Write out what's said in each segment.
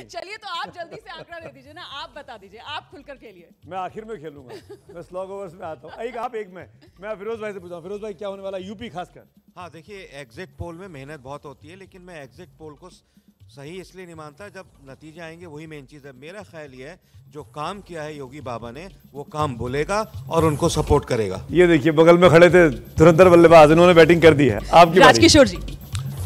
नहीं। चलिए तो आप जल्दी से आंकड़ा दे दीजिए ना, आप बता दीजिए, आप खुलकर खेलिए। मैं आखिर में खेलूंगा, मैं स्लॉग ओवर्स में आता हूँ। एक आप एक मैं फिरोज भाई से पूछता हूँ। फिरोज भाई क्या होने वाला है यूपी खासकर? हाँ देखिए, एग्जिट पोल में मेहनत बहुत होती है, लेकिन मैं एग्जिट पोल को सही इसलिए नहीं मानता, जब नतीजे आएंगे वही मेन चीज़ है। मेरा ख्याल ये है जो काम किया है योगी बाबा ने वो काम बोलेगा और उनको सपोर्ट करेगा। ये देखिए बगल में खड़े थे धुरंधर बल्लेबाज, इन्होंने बैटिंग कर दी है। आपकी राजकिशोर जी।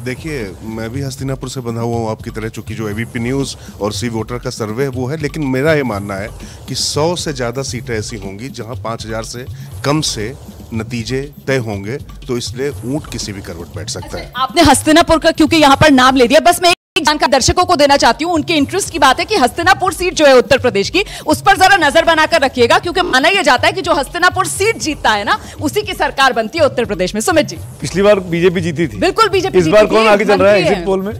देखिए मैं भी हस्तिनापुर से बंधा हुआ हूँ आपकी तरह, चूंकि जो एबीपी न्यूज़ और सी वोटर का सर्वे वो है, लेकिन मेरा ये मानना है कि 100 से ज़्यादा सीटें ऐसी होंगी जहां 5000 से कम से नतीजे तय होंगे, तो इसलिए ऊंट किसी भी करवट बैठ सकता है। आपने हस्तिनापुर का क्योंकि यहाँ पर नाम ले दिया, बस मैं एक जानकारी दर्शकों को देना चाहती हूँ, उनके इंटरेस्ट की बात है कि हस्तिनापुर सीट जो है उत्तर प्रदेश की, उस पर जरा नजर बनाकर रखिएगा, क्योंकि माना यह जाता है कि जो हस्तिनापुर सीट जीतता है ना, उसी की सरकार बनती है उत्तर प्रदेश में। सुमित जी। पिछली बार बीजेपी जीती थी। बिल्कुल बीजेपी। इस बार कौन आगे चल रहा है एग्जिट पोल में?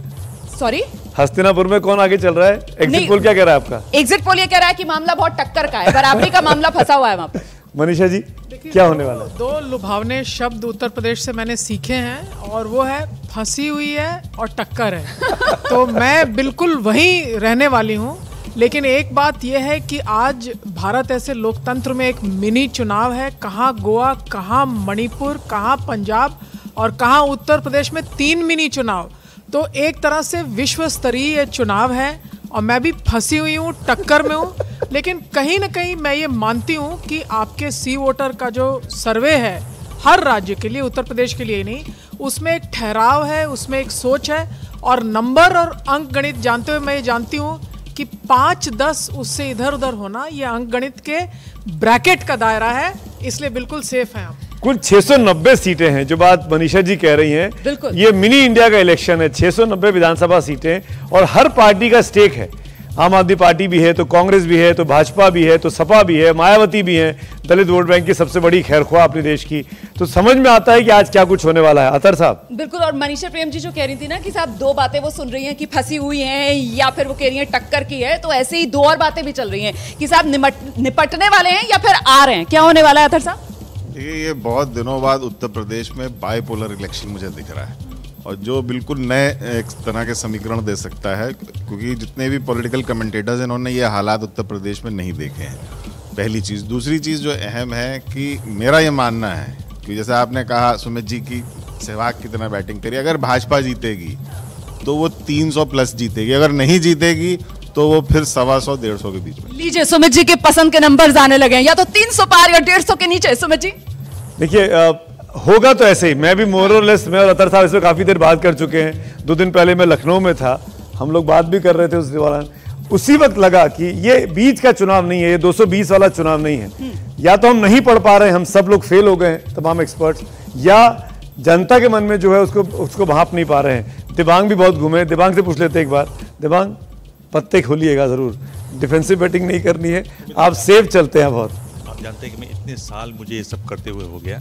सॉरी, हस्तिनापुर में कौन आगे चल रहा है? एग्जिट पोल क्या कह रहा है आपका? एग्जिट पोल ये कह रहा है कि मामला बहुत टक्कर का है, बराबरी का मामला फंसा हुआ है वहां पर। मनीषा जी क्या होने वाला है? दो लुभावने शब्द उत्तर प्रदेश से मैंने सीखे हैं, और वो है फंसी हुई है और टक्कर है। तो मैं बिल्कुल वहीं रहने वाली हूँ, लेकिन एक बात यह है कि आज भारत ऐसे लोकतंत्र में एक मिनी चुनाव है। कहाँ गोवा, कहाँ मणिपुर, कहाँ पंजाब और कहाँ उत्तर प्रदेश में 3 मिनी चुनाव। तो एक तरह से विश्व स्तरीय चुनाव है, और मैं भी फंसी हुई हूँ, टक्कर में हूँ। लेकिन कहीं ना कहीं मैं ये मानती हूँ कि आपके सी वोटर का जो सर्वे है हर राज्य के लिए, उत्तर प्रदेश के लिए ही नहीं, उसमें एक ठहराव है, उसमें एक सोच है, और नंबर और अंक गणित जानते हुए मैं ये जानती हूँ कि 5-10 उससे इधर उधर होना ये अंक गणित के ब्रैकेट का दायरा है, इसलिए बिल्कुल सेफ हैं हम। कुल 690 सीटें हैं, जो बात मनीषा जी कह रही हैं, ये मिनी इंडिया का इलेक्शन है। 690 विधानसभा सीटें और हर पार्टी का स्टेक है। आम आदमी पार्टी भी है, तो कांग्रेस भी है, तो भाजपा भी है, तो सपा भी है, मायावती भी है, दलित वोट बैंक की सबसे बड़ी खैरख्वाह अपने देश की। तो समझ में आता है कि आज क्या कुछ होने वाला है। अतर साहब। बिल्कुल, और मनीषा प्रेम जी जो कह रही थी ना कि साहब दो बातें वो सुन रही हैं कि फंसी हुई हैं, या फिर वो कह रही हैं टक्कर की है, तो ऐसे ही दो और बातें भी चल रही हैं कि साहब निपटने वाले हैं या फिर आ रहे हैं। क्या होने वाला है अतर साहब? देखिए, ये बहुत दिनों बाद उत्तर प्रदेश में बाइपोलर इलेक्शन मुझे दिख रहा है, और जो बिल्कुल नए एक तरह के समीकरण दे सकता है, क्योंकि जितने भी पॉलिटिकल कमेंटेटर्स इन्होंने ये हालात उत्तर प्रदेश में नहीं देखे हैं। पहली चीज़। दूसरी चीज़ जो अहम है कि मेरा ये मानना है कि जैसे आपने कहा सुमित जी की सहवाग की तरह बैटिंग करी, अगर भाजपा जीतेगी तो वो 300 प्लस जीतेगी, अगर नहीं जीतेगी तो वो फिर 125-150 के बीच में। लीजिए सुमित जी के पसंद के नंबर आने लगे हैं, या तो 300 पार या 150 के नीचे। सुमित जी देखिए, होगा तो ऐसे ही। मैं भी मोर और लेस, मैं और अतर साहब इसमें काफी देर बात कर चुके हैं। 2 दिन पहले मैं लखनऊ में था, हम लोग बात भी कर रहे थे उस दौरान। उसी वक्त लगा कि ये बीच का चुनाव नहीं है, ये 220 वाला चुनाव नहीं है। या तो हम नहीं पढ़ पा रहे हैं, हम सब लोग फेल हो गए हैं, तमाम एक्सपर्ट्स, या जनता के मन में जो है उसको भांप नहीं पा रहे हैं। दिबांग भी बहुत घूमे, दिबांग से पूछ लेते एक बार। दिबांग, पत्ते खोलिएगा जरूर, डिफेंसिव बैटिंग नहीं करनी है, आप सेफ चलते हैं बहुत। आप जानते हैं कि मैं इतने साल मुझे ये सब करते हुए हो गया,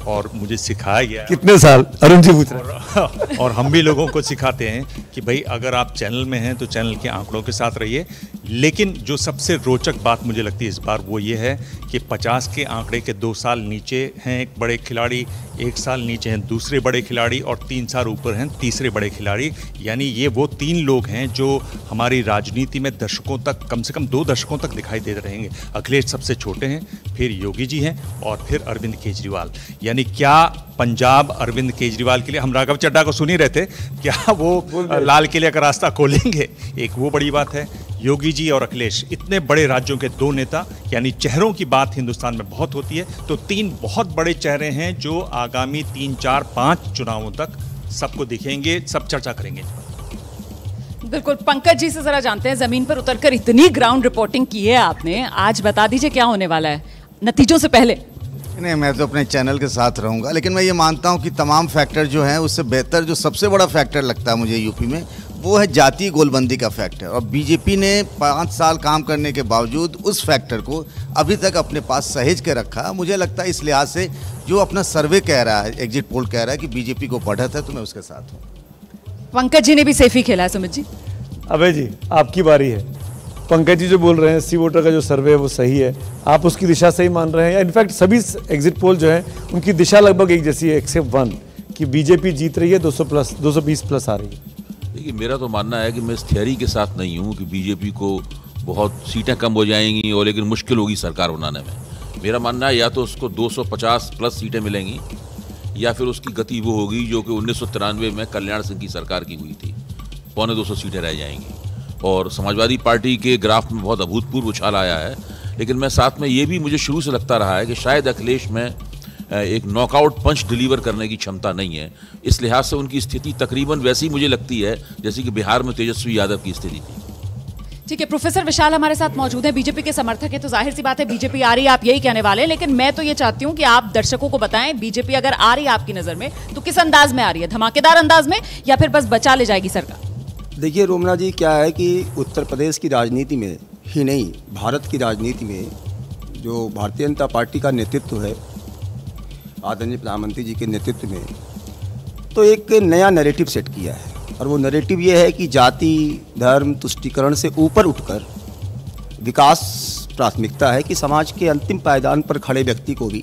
और मुझे सिखाया गया। कितने साल? अरुण जी पूछ रहे हैं। और हम भी लोगों को सिखाते हैं कि भाई अगर आप चैनल में हैं तो चैनल के आंकड़ों के साथ रहिए। लेकिन जो सबसे रोचक बात मुझे लगती है इस बार वो ये है कि 50 के आंकड़े के 2 साल नीचे हैं एक बड़े खिलाड़ी, 1 साल नीचे हैं दूसरे बड़े खिलाड़ी, और 3 साल ऊपर हैं तीसरे बड़े खिलाड़ी। यानी ये वो 3 लोग हैं जो हमारी राजनीति में दशकों तक, कम से कम 2 दशकों तक दिखाई देते रहेंगे। अखिलेश सबसे छोटे हैं, फिर योगी जी हैं, और फिर अरविंद केजरीवाल। यानी क्या पंजाब अरविंद केजरीवाल के लिए, हम राघव चड्ढा को सुन ही रहे थे, क्या वो लाल किले का रास्ता खोलेंगे? एक वो बड़ी बात है। योगी जी और अखिलेश, इतने बड़े राज्यों के 2 नेता, यानी चेहरों की बात हिंदुस्तान में बहुत होती है, तो 3 बहुत बड़े चेहरे हैं जो आगामी 3, 4, 5 चुनावों तक सबको दिखेंगे, सब चर्चा करेंगे। बिल्कुल। पंकज जी से जरा जानते हैं, जमीन पर उतरकर इतनी ग्राउंड रिपोर्टिंग की है आपने, आज बता दीजिए क्या होने वाला है नतीजों से पहले। नहीं, मैं तो अपने चैनल के साथ रहूंगा, लेकिन मैं ये मानता हूं कि तमाम फैक्टर जो हैं उससे बेहतर जो सबसे बड़ा फैक्टर लगता है मुझे यूपी में, वो है जातीय गोलबंदी का फैक्टर। और बीजेपी ने 5 साल काम करने के बावजूद उस फैक्टर को अभी तक अपने पास सहेज के रखा। मुझे लगता है इस लिहाज से जो अपना सर्वे कह रहा है, एग्जिट पोल कह रहा है कि बीजेपी को बढ़त है, तो मैं उसके साथ हूँ। पंकज जी ने भी सेफ ही खेला है। सुमित जी। अभय जी आपकी बारी है। पंकज जी जो बोल रहे हैं सी वोटर का जो सर्वे है वो सही है, आप उसकी दिशा सही मान रहे हैं? या इनफैक्ट सभी एग्जिट पोल जो है उनकी दिशा लगभग एक जैसी है, एक्सेप्ट 1 कि बीजेपी जीत रही है, 200 प्लस 220 प्लस आ रही है। देखिए, मेरा तो मानना है कि मैं इस थियरी के साथ नहीं हूँ कि बीजेपी को बहुत सीटें कम हो जाएंगी और लेकिन मुश्किल होगी सरकार बनाने में। मेरा मानना है या तो उसको 250 प्लस सीटें मिलेंगी या फिर उसकी गति वो होगी जो कि 1993 में कल्याण सिंह की सरकार की हुई थी, 250 सीटें रह जाएंगी। और समाजवादी पार्टी के ग्राफ में बहुत अभूतपूर्व उछाल आया है, लेकिन मैं साथ में ये भी मुझे शुरू से लगता रहा है कि शायद अखिलेश में एक नॉकआउट पंच डिलीवर करने की क्षमता नहीं है। इस लिहाज से उनकी स्थिति तकरीबन वैसी मुझे लगती है जैसे कि बिहार में तेजस्वी यादव की स्थिति थी। ठीक है, प्रोफेसर विशाल हमारे साथ मौजूद है, बीजेपी के समर्थक है, तो जाहिर सी बात है बीजेपी आ रही है, आप यही कहने वाले हैं। लेकिन मैं तो ये चाहती हूँ कि आप दर्शकों को बताएं, बीजेपी अगर आ रही है आपकी नजर में तो किस अंदाज में आ रही है, धमाकेदार अंदाज में या फिर बस बचा ले जाएगी सरकार? देखिए रोमना जी, क्या है कि उत्तर प्रदेश की राजनीति में ही नहीं, भारत की राजनीति में जो भारतीय जनता पार्टी का नेतृत्व है, आदरणीय प्रधानमंत्री जी के नेतृत्व में, तो एक नया नैरेटिव सेट किया है। और वो नैरेटिव ये है कि जाति धर्म तुष्टीकरण से ऊपर उठकर विकास प्राथमिकता है, कि समाज के अंतिम पायदान पर खड़े व्यक्ति को भी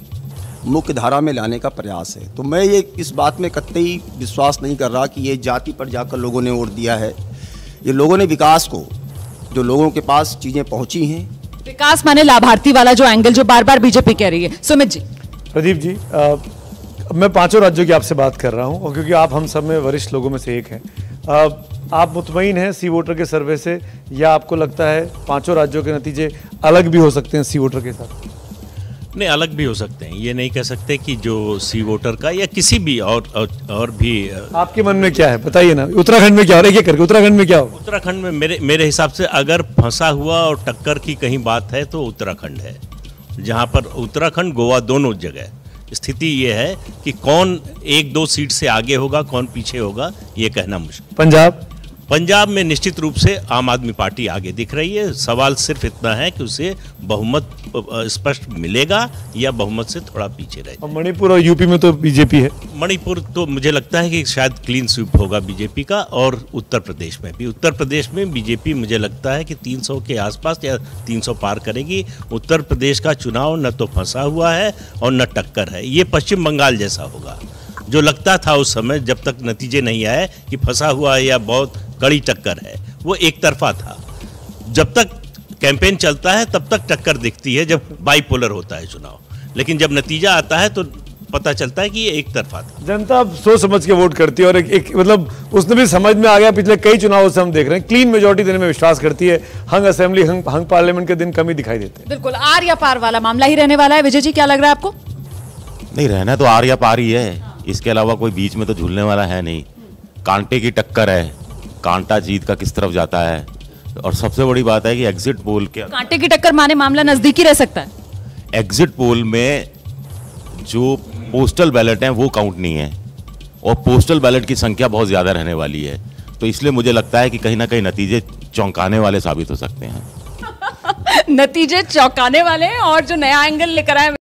मुख्य धारा में लाने का प्रयास है। तो मैं ये इस बात में कतई विश्वास नहीं कर रहा कि ये जाति पर जाकर लोगों ने वोट दिया है। ये लोगों ने विकास को, जो लोगों के पास चीज़ें पहुंची हैं, विकास माने लाभार्थी वाला जो एंगल जो बार बार बीजेपी कह रही है। सुमित जी। प्रदीप जी, मैं 5 राज्यों की आपसे बात कर रहा हूं और क्योंकि आप हम सब में वरिष्ठ लोगों में से एक हैं, आप मुतमईन हैं सी वोटर के सर्वे से, या आपको लगता है 5 राज्यों के नतीजे अलग भी हो सकते हैं सी वोटर के साथ? नहीं, अलग भी हो सकते हैं, ये नहीं कह सकते कि जो सी वोटर का या किसी भी और भी। आपके मन में क्या है बताइए ना, उत्तराखंड में क्या हो रहा है, एक करके उत्तराखंड में क्या हो? उत्तराखंड में मेरे हिसाब से अगर फंसा हुआ और टक्कर की कहीं बात है तो उत्तराखंड है, जहां पर उत्तराखंड गोवा दोनों जगह स्थिति ये है कि कौन 1-2 सीट से आगे होगा, कौन पीछे होगा, ये कहना मुश्किल। पंजाब में निश्चित रूप से आम आदमी पार्टी आगे दिख रही है। सवाल सिर्फ इतना है कि उसे बहुमत स्पष्ट मिलेगा या बहुमत से थोड़ा पीछे रहेगा। मणिपुर और यूपी में तो बीजेपी है। मणिपुर तो मुझे लगता है कि शायद क्लीन स्वीप होगा बीजेपी का, और उत्तर प्रदेश में भी। उत्तर प्रदेश में बीजेपी मुझे लगता है कि 300 के आसपास या 300 पार करेगी। उत्तर प्रदेश का चुनाव न तो फंसा हुआ है और न टक्कर है। ये पश्चिम बंगाल जैसा होगा, जो लगता था उस समय जब तक नतीजे नहीं आए कि फंसा हुआ है या बहुत कड़ी टक्कर है, वो एक तरफा था। जब तक कैंपेन चलता है तब तक टक्कर दिखती है, जब बाइपोलर होता है चुनाव, लेकिन जब नतीजा आता है तो पता चलता है कि ये एक तरफा था। जनता सोच समझ के वोट करती है और एक मतलब उसने भी समझ में आ गया, पिछले कई चुनावों से हम देख रहे हैं क्लीन मेजॉरिटी देने में विश्वास करती है। हंग असेंबली हंग पार्लियामेंट के दिन कमी दिखाई देते हैं। बिल्कुल आर या पार वाला मामला ही रहने वाला है। विजय जी, क्या लग रहा है आपको? नहीं, रहना तो आर या पार ही है, इसके अलावा कोई बीच में तो झूलने वाला है नहीं। कांटे की टक्कर है, कांटा जीत का किस तरफ जाता है। और सबसे बड़ी बात है कि एग्जिट पोल के, कांटे की टक्कर माने मामला नजदीकी रह सकता है। एग्जिट पोल में जो पोस्टल बैलेट हैं वो काउंट नहीं है, और पोस्टल बैलेट की संख्या बहुत ज़्यादा रहने वाली है। तो इसलिए मुझे लगता है कि कहीं ना कहीं नतीजे चौंकाने वाले साबित हो सकते हैं। नतीजे चौंकाने वाले हैं, और जो नया एंगल लेकर आए